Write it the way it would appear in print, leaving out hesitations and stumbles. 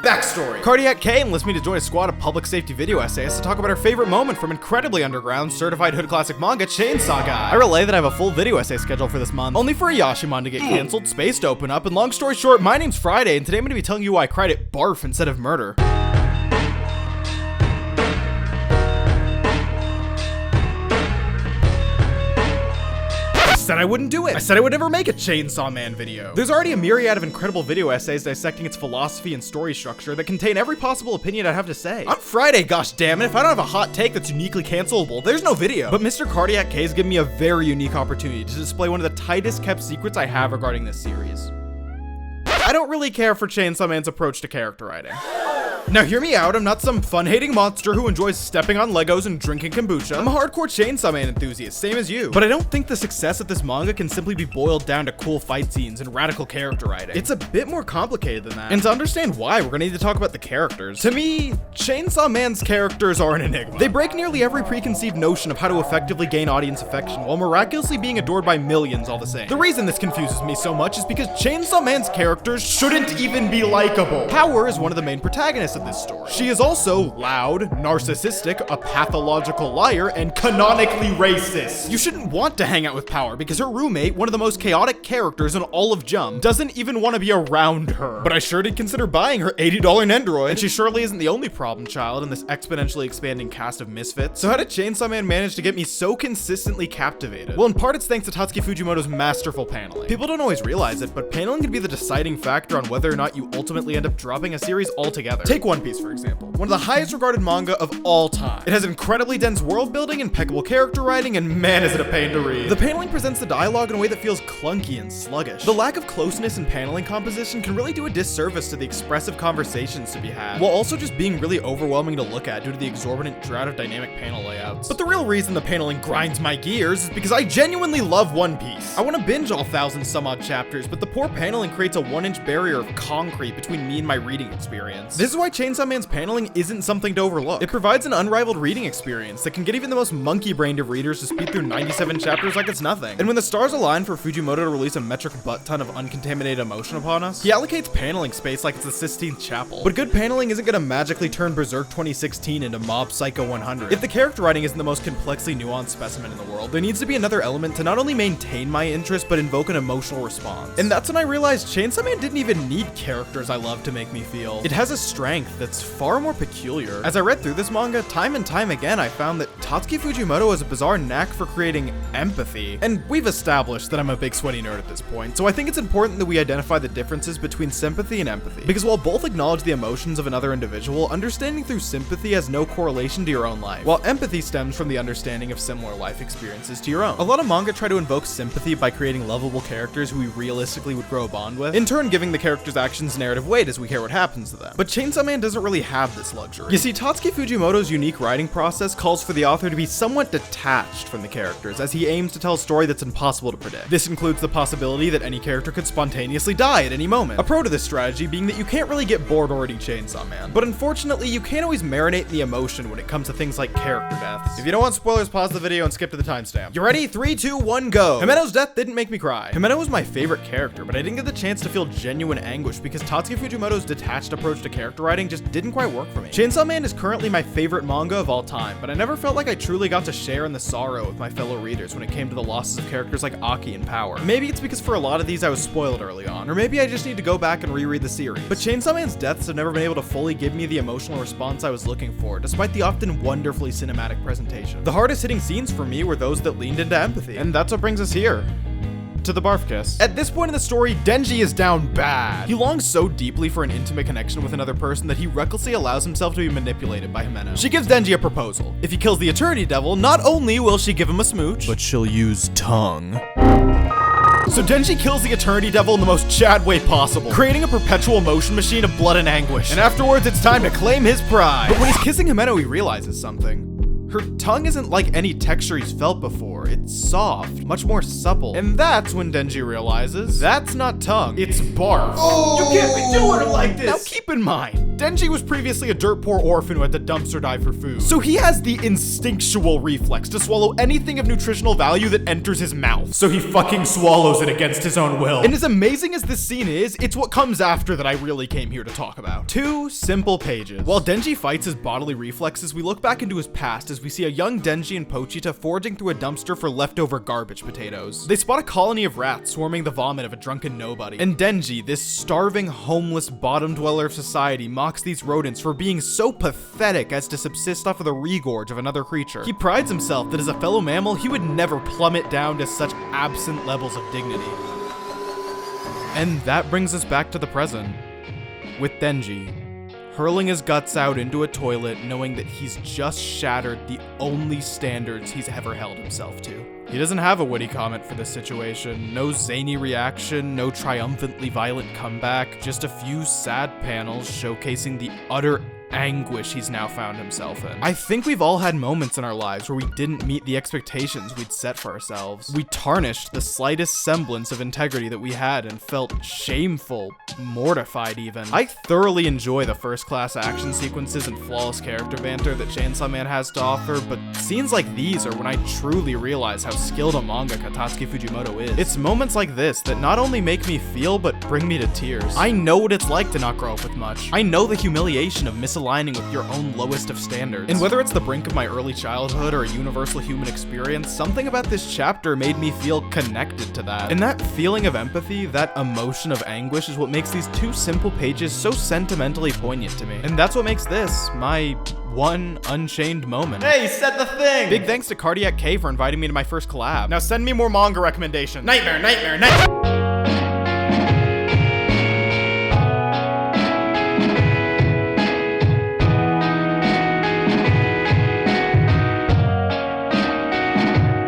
Backstory. Cardiac K enlists me to join a squad of public safety video essayists to talk about our favorite moment from incredibly underground, certified hood classic manga Chainsaw Guy. I relay that I have a full video essay scheduled for this month, only for a Yashimon to get cancelled, space to open up, and long story short, my name's Friday, and today I'm going to be telling you why I cried at barf instead of murder. I said I wouldn't do it. I said I would never make a Chainsaw Man video. There's already a myriad of incredible video essays dissecting its philosophy and story structure that contain every possible opinion I'd have to say. On Friday, gosh damn it, if I don't have a hot take that's uniquely cancelable, there's no video. But Mr. Cardiac K's given me a very unique opportunity to display one of the tightest kept secrets I have regarding this series. I don't really care for Chainsaw Man's approach to character writing. Now hear me out, I'm not some fun-hating monster who enjoys stepping on Legos and drinking kombucha. I'm a hardcore Chainsaw Man enthusiast, same as you. But I don't think the success of this manga can simply be boiled down to cool fight scenes and radical character writing. It's a bit more complicated than that. And to understand why, we're gonna need to talk about the characters. To me, Chainsaw Man's characters are an enigma. They break nearly every preconceived notion of how to effectively gain audience affection while miraculously being adored by millions all the same. The reason this confuses me so much is because Chainsaw Man's characters shouldn't even be likable. Power is one of the main protagonists of this story. She is also loud, narcissistic, a pathological liar, and canonically racist. You shouldn't want to hang out with Power because her roommate, one of the most chaotic characters in all of JAMZ, doesn't even want to be around her. But I sure did consider buying her $80 Nendoroid, and she surely isn't the only problem child in this exponentially expanding cast of misfits. So how did Chainsaw Man manage to get me so consistently captivated? Well, in part it's thanks to Tatsuki Fujimoto's masterful paneling. People don't always realize it, but paneling can be the deciding factor on whether or not you ultimately end up dropping a series altogether. Take One Piece, for example, one of the highest regarded manga of all time. It has incredibly dense world building, impeccable character writing, and man is it a pain to read. The paneling presents the dialogue in a way that feels clunky and sluggish. The lack of closeness in paneling composition can really do a disservice to the expressive conversations to be had, while also just being really overwhelming to look at due to the exorbitant drought of dynamic panel layouts. But the real reason the paneling grinds my gears is because I genuinely love One Piece. I want to binge all 1,000 some odd chapters, but the poor paneling creates a 1-inch barrier of concrete between me and my reading experience. This is why Chainsaw Man's paneling isn't something to overlook. It provides an unrivaled reading experience that can get even the most monkey-brained of readers to speed through 97 chapters like it's nothing. And when the stars align for Fujimoto to release a metric butt-ton of uncontaminated emotion upon us, he allocates paneling space like it's the Sistine Chapel. But good paneling isn't gonna magically turn Berserk 2016 into Mob Psycho 100. If the character writing isn't the most complexly nuanced specimen in the world, there needs to be another element to not only maintain my interest, but invoke an emotional response. And that's when I realized Chainsaw Man didn't even need characters I love to make me feel. It has a strength that's far more peculiar. As I read through this manga, time and time again, I found that Tatsuki Fujimoto has a bizarre knack for creating empathy. And we've established that I'm a big sweaty nerd at this point, so I think it's important that we identify the differences between sympathy and empathy. Because while both acknowledge the emotions of another individual, understanding through sympathy has no correlation to your own life, while empathy stems from the understanding of similar life experiences to your own. A lot of manga try to invoke sympathy by creating lovable characters who we realistically would grow a bond with, in turn giving the character's actions narrative weight as we care what happens to them. But Chainsaw Man doesn't really have this luxury. You see, Tatsuki Fujimoto's unique writing process calls for the author to be somewhat detached from the characters, as he aims to tell a story that's impossible to predict. This includes the possibility that any character could spontaneously die at any moment. A pro to this strategy being that you can't really get bored reading Chainsaw Man. But unfortunately, you can't always marinate in the emotion when it comes to things like character deaths. If you don't want spoilers, pause the video and skip to the timestamp. You ready? 3, 2, 1, go! Himeno's death didn't make me cry. Himeno was my favorite character, but I didn't get the chance to feel genuine anguish because Tatsuki Fujimoto's detached approach to character writing just didn't quite work for me. Chainsaw Man is currently my favorite manga of all time, but I never felt like I truly got to share in the sorrow with my fellow readers when it came to the losses of characters like Aki and Power. Maybe it's because for a lot of these I was spoiled early on, or maybe I just need to go back and reread the series. But Chainsaw Man's deaths have never been able to fully give me the emotional response I was looking for, despite the often wonderfully cinematic presentation. The hardest hitting scenes for me were those that leaned into empathy, and that's what brings us here. To the Barf Kiss. At this point in the story, Denji is down bad. He longs so deeply for an intimate connection with another person that he recklessly allows himself to be manipulated by Himeno. She gives Denji a proposal. If he kills the Eternity Devil, not only will she give him a smooch, but she'll use tongue. So Denji kills the Eternity Devil in the most Chad way possible, creating a perpetual motion machine of blood and anguish. And afterwards, it's time to claim his pride. But when he's kissing Himeno, he realizes something. Her tongue isn't like any texture he's felt before. It's soft, much more supple. And that's when Denji realizes that's not tongue, it's barf. Oh! You can't be doing it like this! Now keep in mind, Denji was previously a dirt poor orphan who had to dumpster dive for food, so he has the instinctual reflex to swallow anything of nutritional value that enters his mouth. So he fucking swallows it against his own will. And as amazing as this scene is, it's what comes after that I really came here to talk about. 2 simple pages. While Denji fights his bodily reflexes, we look back into his past as we see a young Denji and Pochita foraging through a dumpster for leftover garbage potatoes. They spot a colony of rats swarming the vomit of a drunken nobody. And Denji, this starving, homeless, bottom dweller of society, mocks these rodents for being so pathetic as to subsist off of the regorge of another creature. He prides himself that as a fellow mammal, he would never plummet down to such absent levels of dignity. And that brings us back to the present, with Denji, hurling his guts out into a toilet knowing that he's just shattered the only standards he's ever held himself to. He doesn't have a witty comment for this situation, no zany reaction, no triumphantly violent comeback, just a few sad panels showcasing the utter anguish he's now found himself in. I think we've all had moments in our lives where we didn't meet the expectations we'd set for ourselves. We tarnished the slightest semblance of integrity that we had and felt shameful, mortified even. I thoroughly enjoy the first-class action sequences and flawless character banter that Chainsaw Man has to offer, but scenes like these are when I truly realize how skilled a mangaka Tatsuki Fujimoto is. It's moments like this that not only make me feel, but bring me to tears. I know what it's like to not grow up with much. I know the humiliation of misaligning with your own lowest of standards. And whether it's the brink of my early childhood or a universal human experience, something about this chapter made me feel connected to that. And that feeling of empathy, that emotion of anguish, is what makes these 2 simple pages so sentimentally poignant to me. And that's what makes this my one unchained moment. Hey, said the thing! Big thanks to Cardiac K for inviting me to my first collab. Now send me more manga recommendations. Nightmare, nightmare, nightmare!